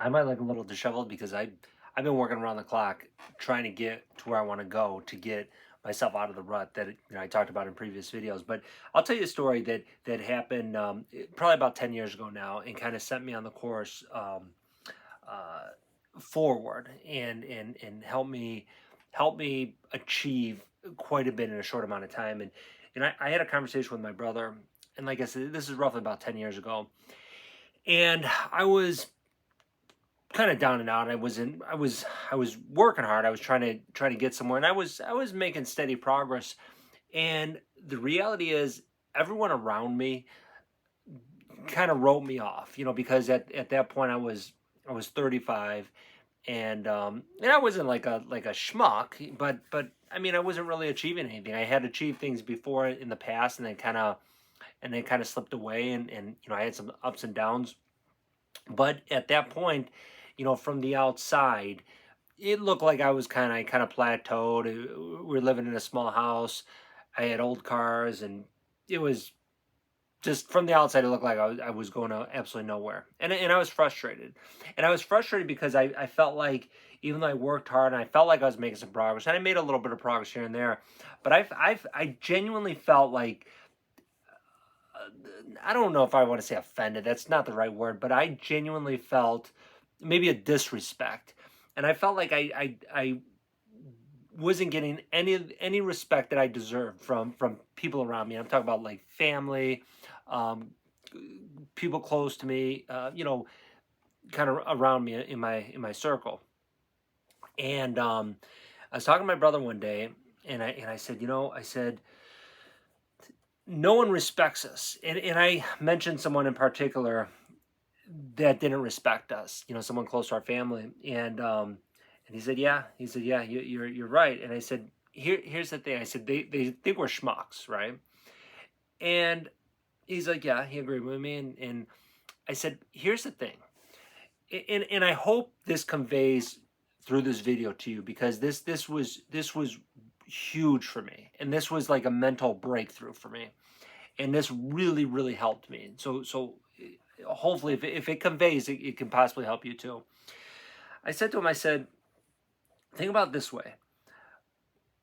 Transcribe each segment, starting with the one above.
I might look a little disheveled because I've been working around the clock trying to get to where I want to go to get myself out of the rut that I talked about in previous videos. But I'll tell you a story that happened probably about 10 years ago now, and kind of set me on the course uh, forward and help me achieve quite a bit in a short amount of time. And I had a conversation with my brother, and like I said, this is roughly about 10 years ago, and I was kind of down and out. I was working hard. I was trying to get somewhere, and I was making steady progress. And the reality is, everyone around me kind of wrote me off, because at that point I was 35, and I wasn't like a schmuck, but I mean, I wasn't really achieving anything. I had achieved things before in the past, and then kind of slipped away, and I had some ups and downs. But at that point, from the outside, it looked like I kind of plateaued. We were living in a small house. I had old cars, and it was just from the outside, it looked like I was going to absolutely nowhere. And I was frustrated. And I was frustrated because I felt like, even though I worked hard and I felt like I was making some progress, and I made a little bit of progress here and there, but I genuinely felt like, I don't know if I want to say offended. That's not the right word, but I genuinely felt maybe a disrespect, and I felt like I wasn't getting any respect that I deserved from people around me. I'm talking about like family, um, people close to me, kind of around me in my circle. And I was talking to my brother one day, and I said, I said, no one respects us, and I mentioned someone in particular that didn't respect us, someone close to our family. And he said, yeah. He said, yeah, you're right. And I said, here's the thing. I said, they think we're schmucks, right? And he's like, yeah, he agreed with me. And I said, here's the thing. And I hope this conveys through this video to you, because this was huge for me, and this was like a mental breakthrough for me, and this really really helped me. So hopefully, if it conveys, it can possibly help you too. I said to him, I said, think about it this way.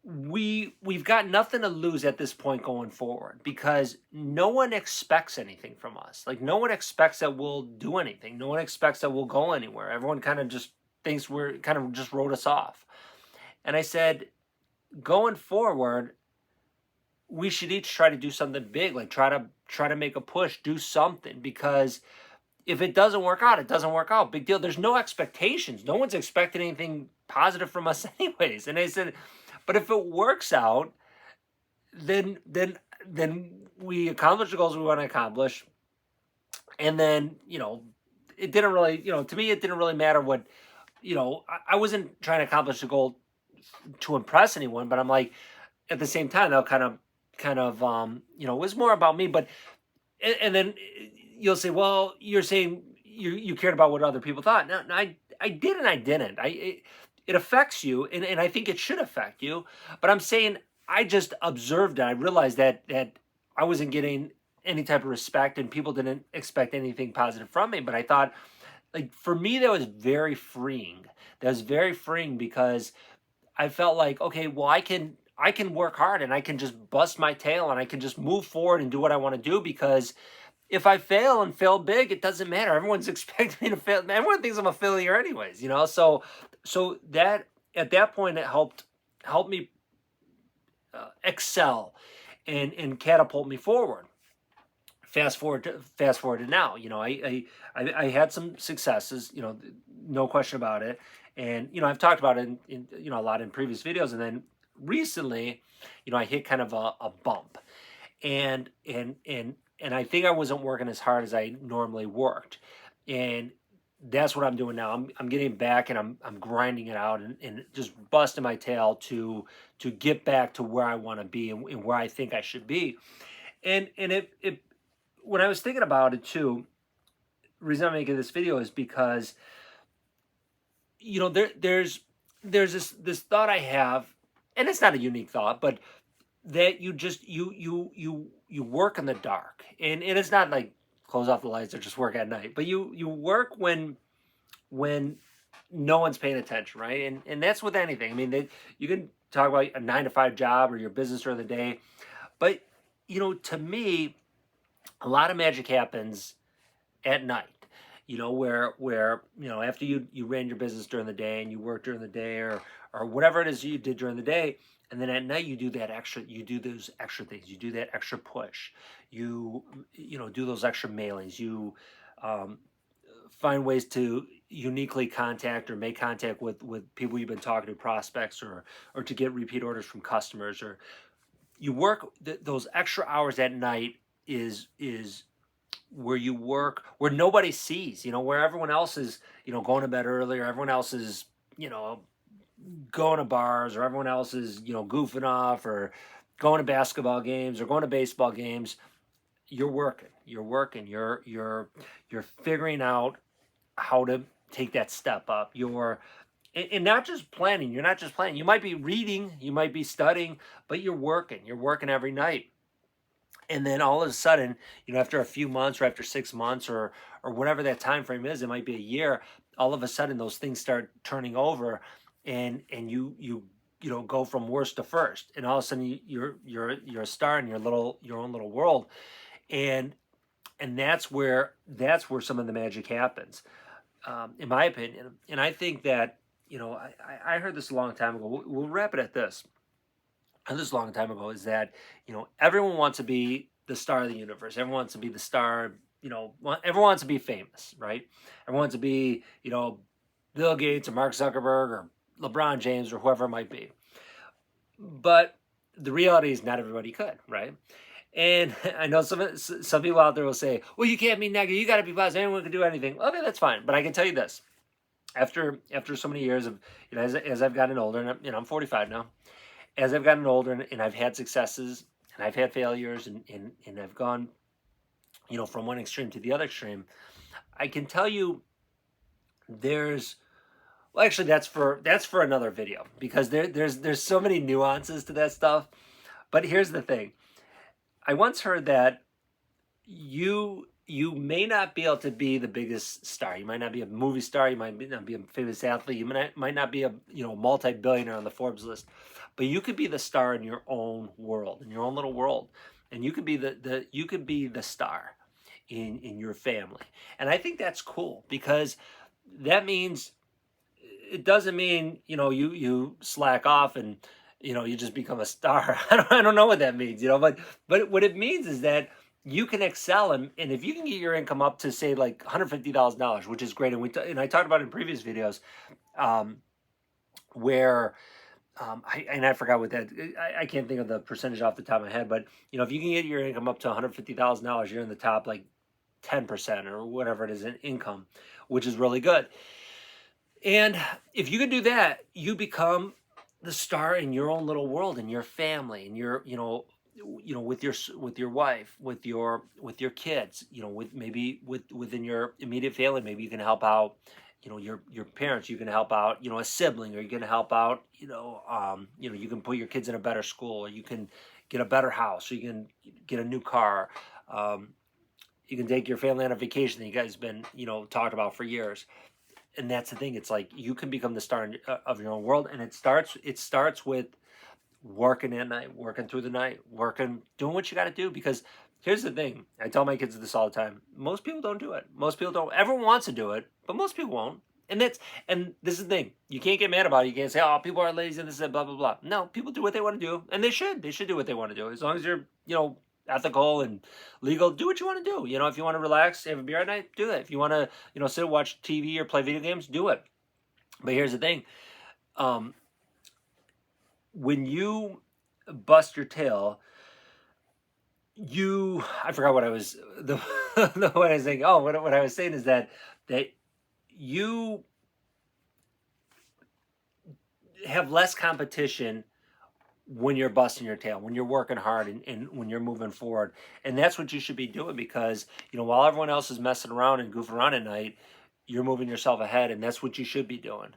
We've got nothing to lose at this point going forward, because no one expects anything from us. Like, no one expects that we'll do anything. No one expects that we'll go anywhere. Everyone kind of just thinks we're kind of just wrote us off. And I said, going forward, we should each try to do something big. Like, try to make a push, do something, because if it doesn't work out, it doesn't work out. Big deal. There's no expectations. No one's expecting anything positive from us anyways. And I said, but if it works out, then we accomplish the goals we want to accomplish. And then, it didn't really, to me, it didn't really matter what, I wasn't trying to accomplish the goal to impress anyone, but I'm like, at the same time, they'll kind of, it was more about me. But, and then you'll say, well, you're saying you cared about what other people thought. No, no, I did, and I didn't. It affects you, and I think it should affect you. But I'm saying, I just observed it. I realized that I wasn't getting any type of respect, and people didn't expect anything positive from me. But I thought, like, for me, that was very freeing. That was very freeing, because I felt like, okay, well, I can work hard, and I can just bust my tail, and I can just move forward and do what I want to do, because if I fail and fail big, it doesn't matter. Everyone's expecting me to fail. Everyone thinks I'm a failure anyways. So that, at that point, it helped me excel and catapult me forward. Fast forward to now. I had some successes. No question about it. And I've talked about it in a lot in previous videos. And then recently, I hit kind of a bump, and I think I wasn't working as hard as I normally worked, and that's what I'm doing now. I'm getting back, and I'm grinding it out, and just busting my tail to get back to where I want to be, and where I think I should be. And it when I was thinking about it too, the reason I'm making this video is because there's this thought I have, and it's not a unique thought, but that you just you work in the dark, and it's not like close off the lights or just work at night, but you work when no one's paying attention, right? And that's with anything. I mean, you can talk about a 9 to 5 job or your business during the day, but to me, a lot of magic happens at night. Where after you ran your business during the day and you worked during the day, or whatever it is you did during the day, and then at night you do those extra things, you do that extra push, do those extra mailings, you um, find ways to uniquely contact or make contact with people you've been talking to, prospects, or to get repeat orders from customers, or you work those extra hours at night is where you work where nobody sees, where everyone else is, going to bed earlier, everyone else is, going to bars, or everyone else is, goofing off, or going to basketball games, or going to baseball games. You're figuring out how to take that step up. And not just planning. You're not just planning. You might be reading, you might be studying, but you're working every night. And then all of a sudden, after a few months, or after 6 months, or whatever that time frame is, it might be a year. All of a sudden, those things start turning over, and you go from worst to first, and all of a sudden you're a star in your own little world, and that's where some of the magic happens, in my opinion. And I think that I heard this a long time ago. We'll wrap it at this. And this a long time ago is that everyone wants to be the star of the universe. Everyone wants to be the star. Everyone wants to be famous, right? Everyone wants to be Bill Gates or Mark Zuckerberg or LeBron James or whoever it might be. But the reality is not everybody could, right? And I know some people out there will say, "Well, you can't be negative. You got to be positive. Anyone can do anything." Okay, that's fine. But I can tell you this: after so many years of as I've gotten older, and I'm 45 now, as I've gotten older, and I've had successes and I've had failures, and I've gone, from one extreme to the other extreme, I can tell you well, actually that's for another video, because there's so many nuances to that stuff. But here's the thing. I once heard that you may not be able to be the biggest star. You might not be a movie star. You might not be a famous athlete. You might not be a multi-billionaire on the Forbes list, but you could be the star in your own world, in your own little world, and you could be the star in your family. And I think that's cool, because that means, it doesn't mean you slack off and you just become a star. I don't know what that means, but what it means is that you can excel, and if you can get your income up to, say, like $150,000, which is great, and I talked about it in previous videos, where I forgot what that, I can't think of the percentage off the top of my head, but if you can get your income up to $150,000, you're in the top like 10% or whatever it is in income, which is really good. And if you can do that, you become the star in your own little world, in your family, and your with your wife, with your kids, within your immediate family. Maybe you can help out your parents. You can help out a sibling, or you can help out you can put your kids in a better school, or you can get a better house, or you can get a new car. You can take your family on a vacation that you guys been talked about for years. And that's the thing. It's like you can become the star of your own world, and it starts with working at night, working through the night, doing what you got to do. Because here's the thing: I tell my kids this all the time. Most people don't do it. Most people don't. Everyone wants to do it, but most people won't. And this is the thing. You can't get mad about it. You can't say, "Oh, people are lazy and this and blah blah blah." No, people do what they want to do, and they should. They should do what they want to do, as long as you're ethical and legal. Do what you want to do. If you want to relax, have a beer at night, do that. If you want to sit and watch TV or play video games, do it. But here's the thing: when you bust your tail, I forgot what I was what I was saying. Oh, what I was saying is that you have less competition when you're busting your tail, when you're working hard, and when you're moving forward. And that's what you should be doing, because while everyone else is messing around and goofing around at night, you're moving yourself ahead, and that's what you should be doing.